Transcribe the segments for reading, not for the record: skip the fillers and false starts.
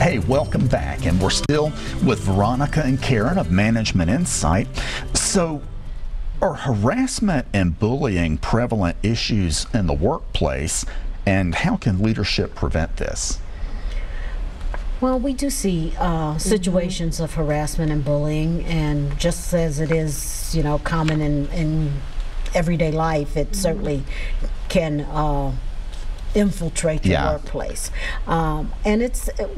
Hey, welcome back, and we're still with Veronica and Karen of Management Insight. So, are harassment and bullying prevalent issues in the workplace, and how can leadership prevent this? Well, we do see situations of harassment and bullying, and just as it is, you know, common in everyday life, it certainly can infiltrate the workplace. And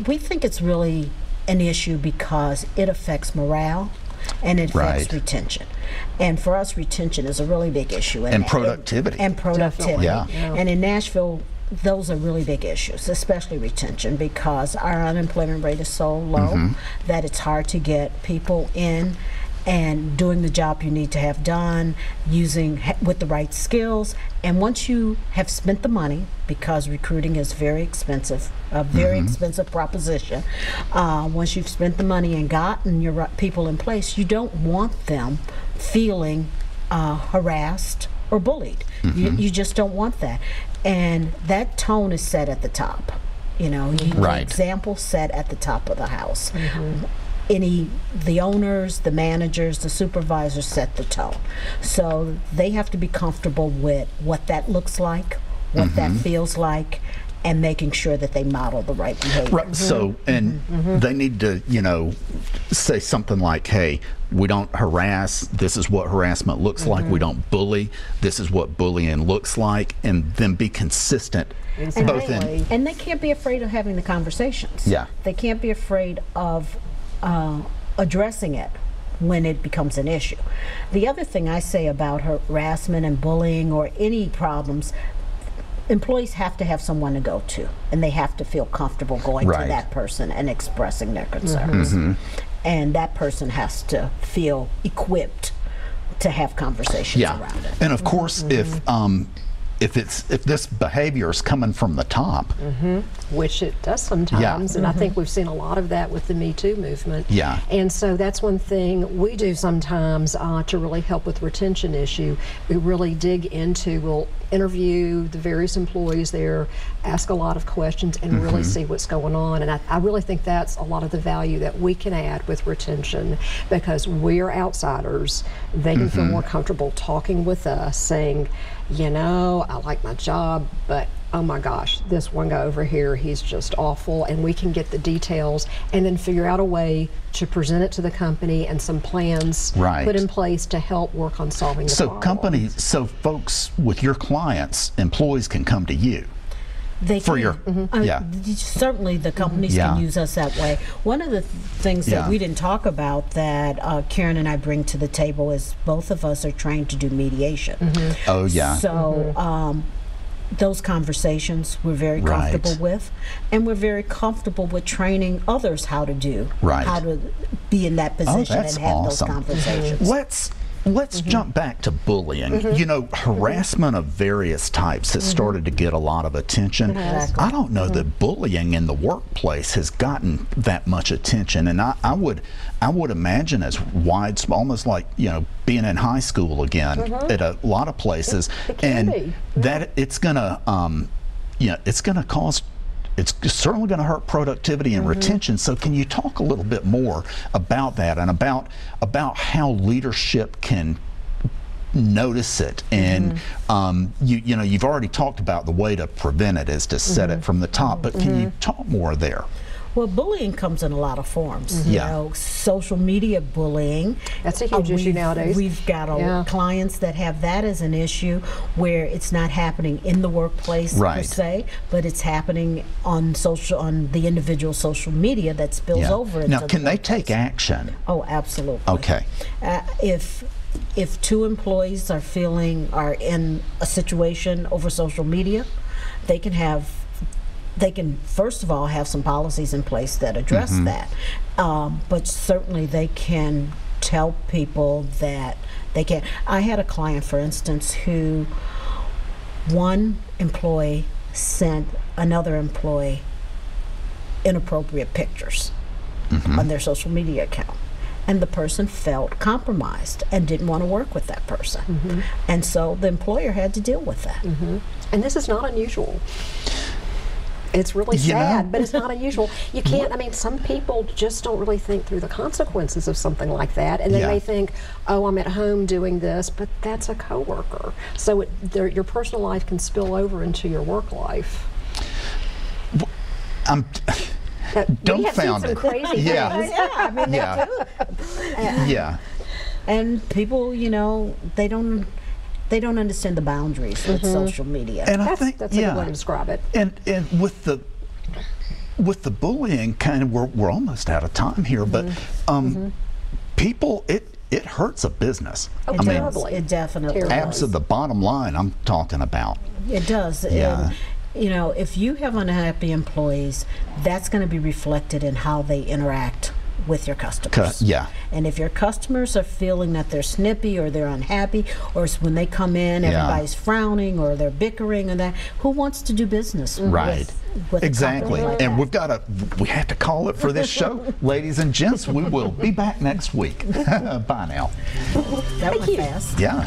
we think it's really an issue because it affects morale and it affects retention. And for us, retention is a really big issue. And productivity. And productivity. Yeah. And in Nashville, those are really big issues, especially retention, because our unemployment rate is so low that it's hard to get people in and doing the job you need to have done, with the right skills. And once you have spent the money, because recruiting is very expensive, a very expensive proposition, once you've spent the money and gotten your people in place, you don't want them feeling harassed or bullied. You just don't want that. And that tone is set at the top. You know, the example set at the top of the house. The owners, the managers, the supervisors set the tone. So they have to be comfortable with what that looks like, what that feels like, and making sure that they model the right behavior. Right. So, and they need to, you know, say something like, hey, we don't harass, this is what harassment looks like. We don't bully, this is what bullying looks like, and then be consistent. Both and they can't be afraid of having the conversations. Yeah. They can't be afraid of addressing it when it becomes an issue. The other thing I say about harassment and bullying or any problems, employees have to have someone to go to, and they have to feel comfortable going to that person and expressing their concerns. And that person has to feel equipped to have conversations around it. And of course, if this behavior is coming from the top, which it does sometimes, and I think we've seen a lot of that with the Me Too movement. And so that's one thing we do sometimes to really help with retention issue. We really dig into, we'll interview the various employees there, ask a lot of questions, and really see what's going on. And I really think that's a lot of the value that we can add with retention, because we're outsiders. They can feel more comfortable talking with us, saying, you know, I like my job, but oh my gosh, this one guy over here, he's just awful. And we can get the details and then figure out a way to present it to the company and some plans put in place to help work on solving the problem. So folks with your clients, employees can come to you. They can. Certainly the companies can use us that way. One of the things that we didn't talk about that Karen and I bring to the table is both of us are trained to do mediation. So those conversations we're very comfortable with, and we're very comfortable with training others how to do, how to be in that position and have those conversations. Let's jump back to bullying. You know, harassment of various types has started to get a lot of attention. I don't know that bullying in the workplace has gotten that much attention, and I would imagine as wide, almost like, you know, being in high school again at a lot of places, and that it's gonna it's gonna cause. It's certainly going to hurt productivity and retention. So can you talk a little bit more about that and about how leadership can notice it? And you know, you've already talked about the way to prevent it is to set it from the top, but can you talk more there? Well, bullying comes in a lot of forms. You know, social media bullying. That's a huge issue nowadays. We've got clients that have that as an issue where it's not happening in the workplace per se, but it's happening on the individual social media that spills over into Now, can they take action? Oh, absolutely. Okay. If two employees are in a situation over social media, they can first of all have some policies in place that address that, but certainly they can tell people that they can't. I had a client, for instance, who one employee sent another employee inappropriate pictures on their social media account, and the person felt compromised and didn't want to work with that person, and so the employer had to deal with that. And this is not unusual. It's really sad, but it's not unusual. You can't, I mean, some people just don't really think through the consequences of something like that, and they may think, oh, I'm at home doing this, but that's a coworker. So your personal life can spill over into your work life. I'm dumbfounded. We have seen some crazy things. And people, you know, they don't understand the boundaries with social media. And I think that's a good way to describe it. And with the bullying, kind of, we're almost out of time here, but people, it hurts a business. Oh, It definitely does. The bottom line I'm talking about. It does. Yeah. And, you know, if you have unhappy employees, that's going to be reflected in how they interact with your customers. And if your customers are feeling that they're snippy or they're unhappy, or when they come in, everybody's frowning or they're bickering and that, who wants to do business with exactly. And we have to call it for this show. Ladies and gents, we will be back next week. Bye now. That went fast. Yeah.